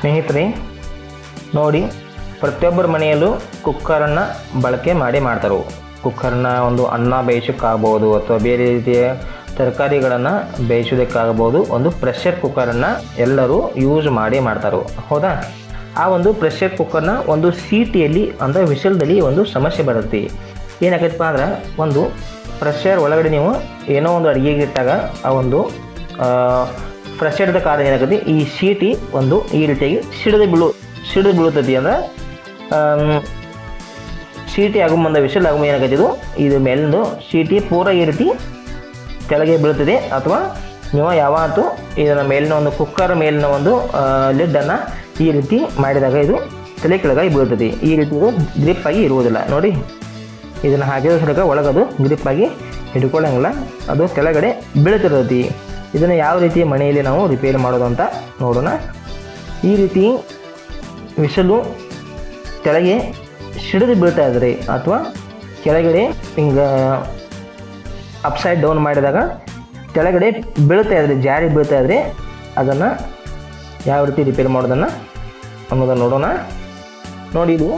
ಸ್ನೇಹಿತರೆ ನೋಡಿ, ಪ್ರತಿಯೊಬ್ಬರ ಮನೆಯಲ್ಲೂ ಕುಕ್ಕರನ್ನು ಬಳಕೆ ಮಾಡ್ತಾರೆ. ಕುಕ್ಕರ್ನ ಒಂದು ಅನ್ನ ಬೇಯಿಸೋಕ್ಕಾಗ್ಬೋದು ಅಥವಾ ಬೇರೆ ರೀತಿಯ ತರಕಾರಿಗಳನ್ನು ಬೇಯಿಸೋದಕ್ಕಾಗ್ಬೋದು. ಒಂದು ಪ್ರೆಷರ್ ಕುಕ್ಕರನ್ನು ಎಲ್ಲರೂ ಯೂಸ್ ಮಾಡ್ತಾರೆ, ಹೌದಾ? ಆ ಒಂದು ಪ್ರೆಷರ್ ಕುಕ್ಕರ್ನ ಒಂದು ಸೀಟಿಯಲ್ಲಿ ಅಂದರೆ ವಿಷಲ್ದಲ್ಲಿ ಒಂದು ಸಮಸ್ಯೆ ಬರುತ್ತೆ. ಏನಾಗೈತಪ್ಪ ಅಂದ್ರೆ, ಒಂದು ಪ್ರೆಷರ್ ಒಳಗಡೆ ನೀವು ಏನೋ ಒಂದು ಅಡುಗೆಗೆ ಇಟ್ಟಾಗ ಆ ಒಂದು ಪ್ರೆಷರ್ದ ಕಾರಣ ಏನಾಗುತ್ತೆ, ಈ ಸೀಟಿ ಒಂದು ಈ ರೀತಿಯಾಗಿ ಸಿಡಿದು ಬೀಳುತ್ತದೆ. ಅಂದರೆ ಸೀಟಿ ಆಗುಂಬಂದ ವಿಷಲ್ ಆಗುಂಬ ಏನಾಗತ್ತಿದ್ದು ಇದು ಮೇಲಿಂದು ಸೀಟಿ ಪೂರ ಈ ರೀತಿ ಕೆಳಗೆ ಬೀಳುತ್ತದೆ. ಅಥವಾ ನೀವು ಯಾವತ್ತೂ ಇದರ ಮೇಲಿನ ಒಂದು ಕುಕ್ಕರ್ ಮೇಲಿನ ಒಂದು ಲಿಡ್ಡನ್ನು ಈ ರೀತಿ ಮಾಡಿದಾಗ ಇದು ತಲೆ ಕೆಳಗಾಗಿ ಬೀಳುತ್ತದೆ. ಈ ರೀತಿ ಇದು ಗ್ರಿಪ್ ಆಗಿ ಇರುವುದಿಲ್ಲ. ನೋಡಿ, ಇದನ್ನು ಹಾಕಿದ ಸಲಕ ಒಳಗದು ಗ್ರಿಪ್ ಆಗಿ ಹಿಡ್ಕೊಳ್ಳಂಗಿಲ್ಲ, ಅದು ಕೆಳಗಡೆ ಬೀಳ್ತಿರ್ತೈತಿ. ಇದನ್ನು ಯಾವ ರೀತಿ ಮನೆಯಲ್ಲಿ ನಾವು ರಿಪೇರಿ ಮಾಡೋದು ಅಂತ ನೋಡೋಣ. ಈ ರೀತಿ ವಿಷಲು ಕೆಳಗೆ ಸಿಡಿದು ಬೀಳ್ತಾ ಇದ್ದರೆ ಅಥವಾ ಕೆಳಗಡೆ ಹಿಂಗೆ ಅಪ್ಸೈಡ್ ಡೌನ್ ಮಾಡಿದಾಗ ಕೆಳಗಡೆ ಬೀಳ್ತಾ ಇದ್ದರೆ, ಜಾರಿ ಬೀಳ್ತಾ ಇದ್ದರೆ ಅದನ್ನು ಯಾವ ರೀತಿ ರಿಪೇರಿ ಮಾಡೋದನ್ನು ಅನ್ನೋದನ್ನು ನೋಡೋಣ. ನೋಡಿ, ಇದು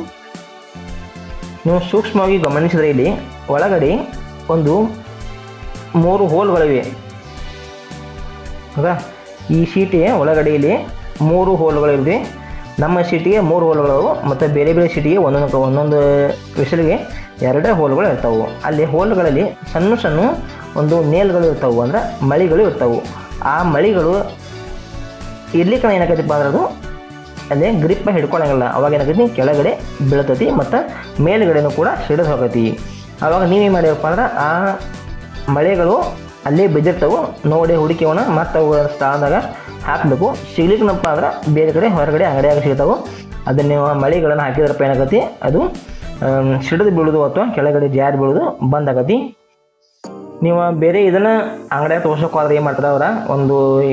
ನೀವು ಸೂಕ್ಷ್ಮವಾಗಿ ಗಮನಿಸಿದರೆ ಇಲ್ಲಿ ಒಳಗಡೆ ಒಂದು 3 ಹೋಲ್ಗಳಿವೆ, ಹೌದಾ? ಈ ಸೀಟಿಗೆ ಒಳಗಡೆಯಲ್ಲಿ 3 ಹೋಲ್ಗಳಿವೆ. ನಮ್ಮ ಸೀಟಿಗೆ 3 ಹೋಲ್ಗಳು ಮತ್ತು ಬೇರೆ ಬೇರೆ ಸೀಟಿಗೆ ಒಂದೊಂದು ವಿಷಲಿಗೆ 2 ಹೋಲ್ಗಳು ಇರ್ತಾವೆ. ಅಲ್ಲಿ ಹೋಲ್ಗಳಲ್ಲಿ ಸಣ್ಣ ಒಂದು ನೇಲ್ಗಳು ಇರ್ತಾವೆ, ಅಂದರೆ ಮಳಿಗಳು ಇರ್ತಾವೆ. ಆ ಮಳಿಗಳು ಇರ್ಲಿಕ್ಕೆ ಏನಾಗತ್ತಪ್ಪ ಅಂದ್ರೆ ಅದು ಅಲ್ಲೇ ಗ್ರಿಪ್ ಹಿಡ್ಕೊಳ್ಳಂಗಿಲ್ಲ. ಅವಾಗ ಏನಾಗೈತಿ, ಕೆಳಗಡೆ ಬೀಳ್ತೈತಿ ಮತ್ತು ಮೇಲುಗಡೆನೂ ಕೂಡ ಸಿಡಿದು ಹೋಗತಿ. ಆವಾಗ ನೀವೇನು ಮಾಡಿರಪ್ಪ ಅಂದ್ರೆ ಆ ಮಳೆಗಳು ಅಲ್ಲೇ ಬಿದ್ದಿರ್ತಾವೆ, ನೋಡಿ ಹುಡುಕಿವನ ಮತ್ತು ಅವುಗಳ ಸ್ಥಾನದಾಗ ಹಾಕಬೇಕು. ಸಿಗ್ಲಿಕ್ಕನಪ್ಪ ಅಂದ್ರೆ ಬೇರೆ ಕಡೆ ಹೊರಗಡೆ ಅಂಗಡಿಯಾಗ ಸಿಗ್ತಾವೆ. ಅದನ್ನು ನೀವು ಮಳೆಗಳನ್ನು ಹಾಕಿದ್ರಪ್ಪ ಏನಾಗತಿ, ಅದು ಸಿಡಿದು ಬೀಳೋದು ಅಥವಾ ಕೆಳಗಡೆ ಜಾರಿ ಬೀಳೋದು ಬಂದಾಗತಿ. ನೀವು ಬೇರೆ ಇದನ್ನು ಅಂಗಡಿಯಾಗ ತೋರ್ಸೋಕ್ಕಾದ್ರೆ ಏನು ಮಾಡ್ತಾರೆ ಅವರ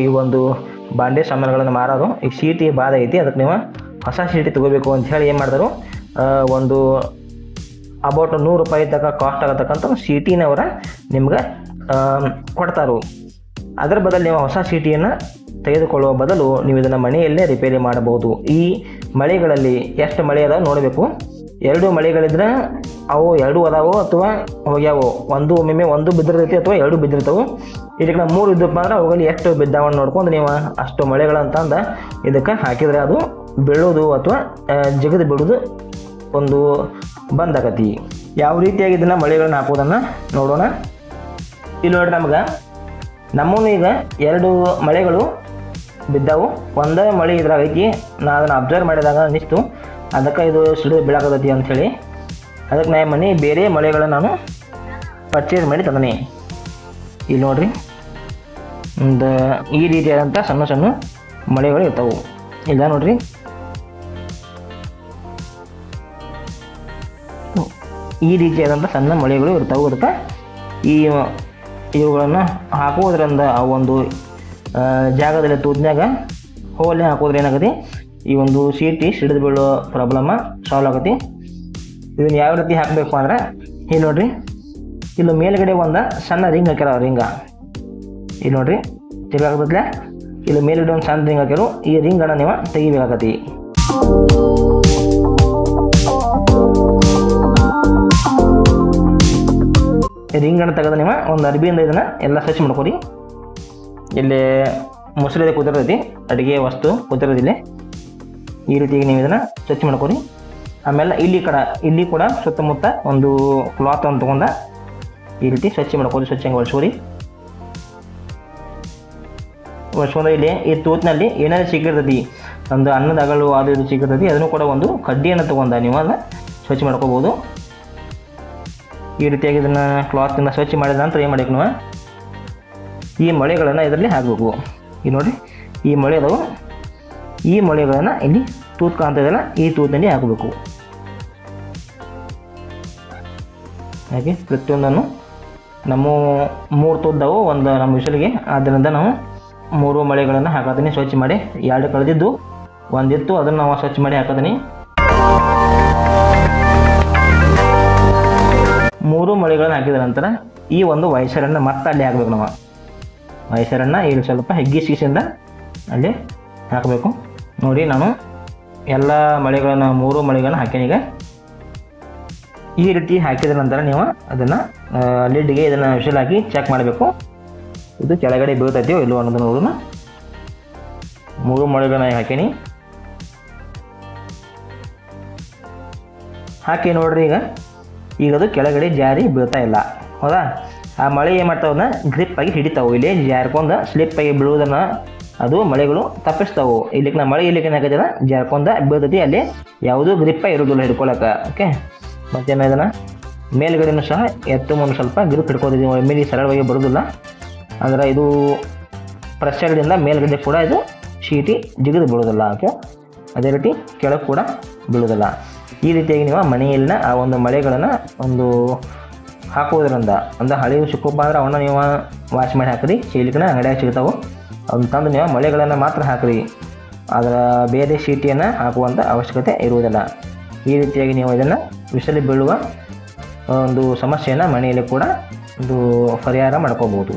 ಈ ಒಂದು ಬಾಂಡೆ ಸಾಮಾನುಗಳನ್ನು ಮಾರೋದು. ಈಗ ಸೀಟಿ ಬಾದ ಐತಿ, ಅದಕ್ಕೆ ನೀವು ಹೊಸ ಸೀಟಿ ತೊಗೋಬೇಕು ಅಂತ ಹೇಳಿ ಏನು ಮಾಡ್ತಾರೆ, ಒಂದು ಅಬೌಟ್ 100 ರೂಪಾಯಿ ತನಕ ಕಾಸ್ಟ್ ಆಗತಕ್ಕಂಥ ಸೀಟಿನವರ ನಿಮ್ಗೆ ಕೊಡ್ತಾರೆ. ಅದರ ಬದಲು ನೀವು ಹೊಸ ಸೀಟಿಯನ್ನು ತೆಗೆದುಕೊಳ್ಳುವ ಬದಲು ನೀವು ಇದನ್ನು ಮನೆಯಲ್ಲೇ ರಿಪೇರಿ ಮಾಡಬಹುದು. ಈ ಮಳೆಗಳಲ್ಲಿ ಎಷ್ಟು ಮಳೆ ಅದಾವೆ ನೋಡಬೇಕು. 2 ಮಳೆಗಳಿದ್ರೆ ಅವು 2 ಅದಾವೋ ಅಥವಾ ಹೋಗ್ಯಾವೋ, ಒಮ್ಮೆ ಒಂದು ಬಿದ್ದಿರ್ತೈತಿ ಅಥವಾ 2 ಬಿದ್ದಿರ್ತಾವೆ. ಇದಕ್ಕೆ 3 ಇದ್ದಪ್ಪ ಅಂದ್ರೆ ಅವುಗಳಲ್ಲಿ ಎಷ್ಟು ಬಿದ್ದಾವನ್ನು ನೋಡ್ಕೊಂಡು ನೀವು ಅಷ್ಟು ಮಳೆಗಳಂತಂದು ಇದಕ್ಕೆ ಹಾಕಿದರೆ ಅದು ಬೀಳೋದು ಅಥವಾ ಜಗದು ಬೀಳೋದು ಒಂದು ಬಂದಾಗತಿ. ಯಾವ ರೀತಿಯಾಗಿ ಇದನ್ನು ಮಳೆಗಳನ್ನ ಹಾಕೋದನ್ನು ನೋಡೋಣ. ಇಲ್ಲಿ ನೋಡ್ರಿ, ನಮ್ಮನ್ನು ಈಗ 2 ಮಳೆಗಳು ಬಿದ್ದಾವು. ಒಂದೇ ಮಳೆ ಇದ್ರಾಗೈತಿ. ನಾನು ಅದನ್ನು ಅಬ್ಸರ್ವ್ ಮಾಡಿದಾಗ ಅನಿಸ್ತು, ಅದಕ್ಕೆ ಇದು ಸಿಡಿದು ಬೀಳಾಕತೈತಿ ಅಂಥೇಳಿ. ಅದಕ್ಕೆ ನಾನು ಮನೆ ಬೇರೆ ಮಳೆಗಳನ್ನು ನಾನು ಪರ್ಚೇಸ್ ಮಾಡಿ ತಂದನೆ. ಇಲ್ಲಿ ನೋಡ್ರಿ, ಒಂದು ಈ ರೀತಿಯಾದಂಥ ಸಣ್ಣ ಮಳೆಗಳು ಇರ್ತಾವೆ. ಇಲ್ಲ ನೋಡ್ರಿ, ಈ ರೀತಿಯಾದಂಥ ಸಣ್ಣ ಮಳೆಗಳು ಇರ್ತಾವೆ. ಅದಕ್ಕೆ ಇವುಗಳನ್ನು ಹಾಕುವುದರಿಂದ ಆ ಒಂದು ಜಾಗದಲ್ಲಿ ತೂತ್ನಾಗ ಹೋಲೆ ಹಾಕೋದ್ರೆ ಏನಾಗತಿ, ಈ ಒಂದು ಸೀಟಿ ಸಿಡಿದು ಬೀಳೋ ಪ್ರಾಬ್ಲಮ್ಮ ಸಾಲ್ವ್ ಆಗತಿ. ಇದನ್ನು ಯಾವ ರೀತಿ ಹಾಕಬೇಕು ಅಂದ್ರೆ, ಇಲ್ಲಿ ನೋಡ್ರಿ, ಇಲ್ಲಿ ಮೇಲ್ಗಡೆ ಒಂದು ಸಣ್ಣ ರಿಂಗ್ ಹಾಕ್ಯಾರ. ಇಲ್ಲಿ ನೋಡ್ರಿ ತಿರ್ಗಾಕತ್ತಲೆ, ಇಲ್ಲಿ ಮೇಲ್ಗಡೆ ಒಂದು ಸಣ್ಣ ರಿಂಗ್ ಹಾಕ್ಯಾರು. ಈ ರಿಂಗನ್ನು ನೀವು ತೆಗಿಬೇಕಾಗತಿ. ರಿಂಗನ್ನು ತೆಗೆದ ನೀವು ಒಂದು ಅರ್ಬಿಯಿಂದ ಇದನ್ನು ಎಲ್ಲ ಸ್ವಚ್ಛ ಮಾಡ್ಕೊರಿ. ಇಲ್ಲಿ ಮೊಸರು ಕುದಿರ್ತೈತಿ, ಅಡುಗೆ ವಸ್ತು ಕುದಿರೋದಿಲ್ಲ. ಈ ರೀತಿಯಾಗಿ ನೀವು ಇದನ್ನು ಸ್ವಚ್ಛ ಮಾಡ್ಕೊರಿ. ಆಮೇಲೆ ಇಲ್ಲಿ ಕೂಡ ಸುತ್ತಮುತ್ತ ಒಂದು ಕ್ಲಾತ್ ಅನ್ನು ತೊಗೊಂಡ ಈ ರೀತಿ ಸ್ವಚ್ಛ ಮಾಡ್ಕೊರಿ. ಸ್ವಚ್ಛಂಗೆ ಒರೆಸ್ಕೊರಿ. ಇಲ್ಲಿ ಈ ತೂತಿನಲ್ಲಿ ಏನಾದ್ರು ಸಿಕ್ಕಿರ್ತೈತಿ, ಒಂದು ಅನ್ನದ ಅಗಲು ಅದು ಇದು ಸಿಕ್ಕಿರ್ತೈತಿ, ಅದನ್ನು ಕೂಡ ಒಂದು ಕಡ್ಡಿಯನ್ನು ತೊಗೊಂಡ ನೀವು ಅದನ್ನು ಸ್ವಚ್ಛ ಮಾಡ್ಕೋಬೋದು. ಈ ರೀತಿಯಾಗಿ ಇದನ್ನು ಕ್ಲಾತಿಂದ ಸ್ವಚ್ಛ ಮಾಡಿದ ನಂತರ ಏನು ಮಾಡಬೇಕು, ನೀವು ಈ ಮಳೆಗಳನ್ನು ಇದರಲ್ಲಿ ಹಾಕಬೇಕು. ಈಗ ನೋಡಿರಿ, ಈ ಮಳೆ ಅದಾವು, ಈ ಮಳೆಗಳನ್ನು ಇಲ್ಲಿ ತೂತು ಕಾಣ್ತದಲ್ಲ, ಈ ತೂತಿನಲ್ಲಿ ಹಾಕಬೇಕು. ಹಾಗೆ ಪ್ರತಿಯೊಂದನ್ನು ನಮ್ಮ 3 ತೂತವು ಒಂದು ನಮ್ಮ ವಿಷಲಿಗೆ. ಆದ್ದರಿಂದ ನಾವು 3 ಮಳೆಗಳನ್ನು ಹಾಕೋತೀನಿ ಸ್ವಚ್ಛ ಮಾಡಿ. 2 ಕಳೆದಿದ್ದು ಒಂದಿತ್ತು, ಅದನ್ನು ನಾವು ಸ್ವಚ್ಛ ಮಾಡಿ ಹಾಕೋತೀನಿ. 3 ಮಳೆಗಳನ್ನು ಹಾಕಿದ ನಂತರ ಈ ಒಂದು ವೈಸರನ್ನು ಮತ್ತೆ ಅಲ್ಲಿ ಹಾಕಬೇಕು. ನಾವು ವೈಸರನ್ನು ಇಲ್ಲಿ ಸ್ವಲ್ಪ ಹೆಗ್ಗಿಸಿಂದ ಅಲ್ಲಿ ಹಾಕಬೇಕು. ನೋಡಿ ನಾನು ಎಲ್ಲ ಮಳೆಗಳನ್ನು 3 ಮಳೆಗಳನ್ನು ಹಾಕೀನಿ. ಈಗ ಈ ರೀತಿ ಹಾಕಿದ ನಂತರ ನೀವು ಅದನ್ನು ಲಿಡ್ಗೆ ಇದನ್ನು ವಿಷಲ್ ಹಾಕಿ ಚೆಕ್ ಮಾಡಬೇಕು, ಇದು ಕೆಳಗಡೆ ಬೀಳ್ತೈತೆಯೋ ಇಲ್ಲವೋ ಅನ್ನೋದನ್ನು ನೋಡೋಣ. 3 ಮಳೆಗಳನ್ನ ಹಾಕೀನಿ. ಹಾಕಿ ನೋಡ್ರಿ, ಈಗ ಅದು ಕೆಳಗಡೆ ಜಾರಿ ಬೀಳ್ತಾ ಇಲ್ಲ, ಹೌದಾ? ಆ ಮಳೆ ಏನು ಮಾಡ್ತಾವನ್ನ ಗ್ರಿಪ್ಪಾಗಿ ಹಿಡಿತಾವೆ. ಇಲ್ಲಿ ಜಾರ್ಕೊಂಡು ಸ್ಲಿಪ್ಪಾಗಿ ಬೀಳುವುದನ್ನು ಅದು ಮಳೆಗಳು ತಪ್ಪಿಸ್ತಾವೆ. ಇಲ್ಲಿಗೆ ನಾ ಮಳೆ ಇಲ್ಲಿಗೆ ಏನಾಗತ್ತದ ಜಾರ್ಕೊಂಡ ಬೀಳ್ತೈತಿ, ಅಲ್ಲಿ ಯಾವುದೂ ಗ್ರಿಪ್ಪಾಗಿ ಇರೋದಿಲ್ಲ ಹಿಡ್ಕೊಳಕ್ಕೆ. ಓಕೆ, ಮತ್ತೇನು ಇದನ್ನು ಮೇಲ್ಗಡೆನೂ ಸಹ ಎತ್ತು ಮುಂದೆ ಸ್ವಲ್ಪ ಗ್ರಿಪ್ ಹಿಡ್ಕೊತಿದ್ದೀವಿ, ಒಮ್ಮೆಲೆ ಸರಳವಾಗಿ ಬರೋದಿಲ್ಲ. ಅಂದ್ರೆ ಇದು ಪ್ರೆಷರ್ದಿಂದ ಮೇಲ್ಗಡೆ ಕೂಡ ಇದು ಶೀಟಿ ಜಿಗಿದು ಬೀಳೋದಿಲ್ಲ. ಓಕೆ, ಅದೇ ರೀತಿ ಕೆಳಗೆ ಕೂಡ ಬೀಳೋದಿಲ್ಲ. ಈ ರೀತಿಯಾಗಿ ನೀವು ಮನೆಯಲ್ಲಿನ ಆ ಒಂದು ಮಳೆಗಳನ್ನು ಒಂದು ಹಾಕುವುದರಿಂದ, ಅಂದರೆ ಹಳೆಯವು ಸಿಕ್ಕಪ್ಪ ಅಂದ್ರೆ ಅವನ್ನ ನೀವು ವಾಶ್ ಮಾಡಿ ಹಾಕಿರಿ, ಚೀಲಿಕನ ಅಂಗಡಿಯಾಗಿ ಸಿಗ್ತಾವೆ, ಅದನ್ನ ತಂದು ನೀವು ಮಳೆಗಳನ್ನು ಮಾತ್ರ ಹಾಕಿರಿ, ಅದರ ಬೇರೆ ಶೀಟಿಯನ್ನು ಹಾಕುವಂಥ ಅವಶ್ಯಕತೆ ಇರುವುದಿಲ್ಲ. ಈ ರೀತಿಯಾಗಿ ನೀವು ಇದನ್ನು ವಿಷಲಿ ಬೀಳುವ ಒಂದು ಸಮಸ್ಯೆಯನ್ನು ಮನೆಯಲ್ಲಿ ಕೂಡ ಒಂದು ಪರಿಹಾರ ಮಾಡ್ಕೋಬೋದು.